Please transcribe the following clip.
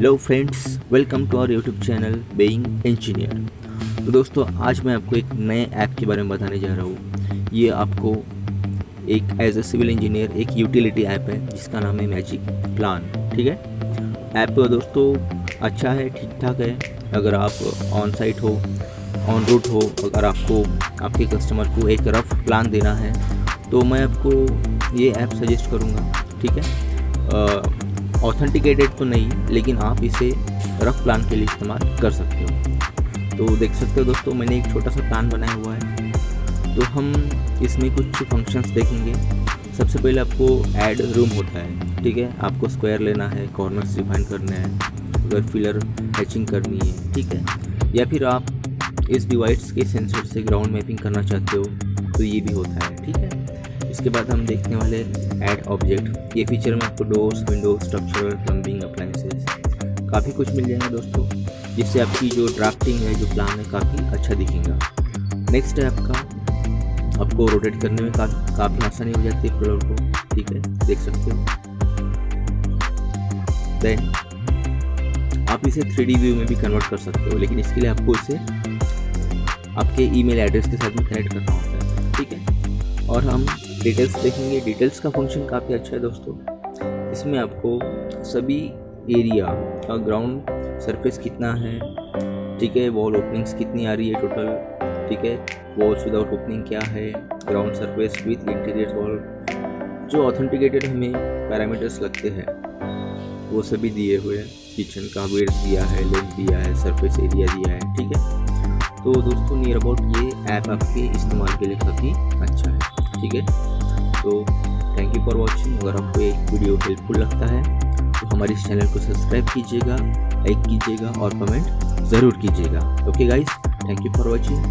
Hello friends, welcome to our YouTube channel being engineer. तो दोस्तों, आज मैं आपको एक नए ऐप के बारे में बताने जा रहा हूँ। ये आपको एक एज ए सिविल इंजीनियर एक यूटिलिटी ऐप है जिसका नाम है मैजिक प्लान। ठीक है, ऐप दोस्तों अच्छा है, ठीक ठाक है। अगर आप ऑन साइट हो, ऑन रूट हो, अगर आपको आपके कस्टमर को एक रफ प्लान देना है तो मैं आपको ये ऐप सजेस्ट करूँगा। ठीक है, ऑथेंटिकेटेड तो नहीं, लेकिन आप इसे रफ प्लान के लिए इस्तेमाल कर सकते हो। तो देख सकते हो दोस्तों, मैंने एक छोटा सा प्लान बनाया हुआ है। तो हम इसमें कुछ फंक्शंस देखेंगे। सबसे पहले आपको ऐड रूम होता है। ठीक है, आपको स्क्वायर लेना है, कॉर्नर्स डिफाइन करना है, अगर फिलर हैचिंग करनी है। ठीक है, या फिर आप इस डिवाइस के सेंसर से ग्राउंड मैपिंग करना चाहते हो तो ये भी होता है। ठीक है, इसके बाद हम देखने वाले ऐड ऑब्जेक्ट। ये फीचर में आपको doors, Windows, structural, plumbing, appliances काफ़ी कुछ मिल जाएगा दोस्तों, जिससे आपकी जो ड्राफ्टिंग है, जो प्लान है, काफ़ी अच्छा दिखेगा। नेक्स्ट है आपको रोटेट करने में काफ़ी आसानी हो जाती है फ्लोर को। ठीक है, देख सकते हो। देन आप इसे 3D व्यू में भी कन्वर्ट कर सकते हो, लेकिन इसके लिए आपको इसे आपके ईमेल एड्रेस के साथ में कनेक्ट करना होता है। ठीक है, और हम डिटेल्स देखेंगे। डिटेल्स का फंक्शन काफ़ी अच्छा है दोस्तों। इसमें आपको सभी एरिया का ग्राउंड सरफेस कितना है, ठीक है, वॉल ओपनिंग्स कितनी आ रही है टोटल, ठीक है, वॉल्स विदाउट ओपनिंग क्या है, ground surface with interior wall, जो ऑथेंटिकेटेड हमें पैरामीटर्स लगते हैं वो सभी दिए हुए हैं। किचन का वेट दिया है, लेंथ दिया है, सरफेस एरिया दिया है। ठीक है, तो दोस्तों नियर अबाउट ये ऐप आपके इस्तेमाल के लिए काफ़ी अच्छा है। ठीक है, तो थैंक यू फॉर वॉचिंग। अगर आपको एक वीडियो हेल्पफुल लगता है तो हमारे इस चैनल को सब्सक्राइब कीजिएगा, लाइक कीजिएगा और कमेंट ज़रूर कीजिएगा। Okay guys, thank you for watching.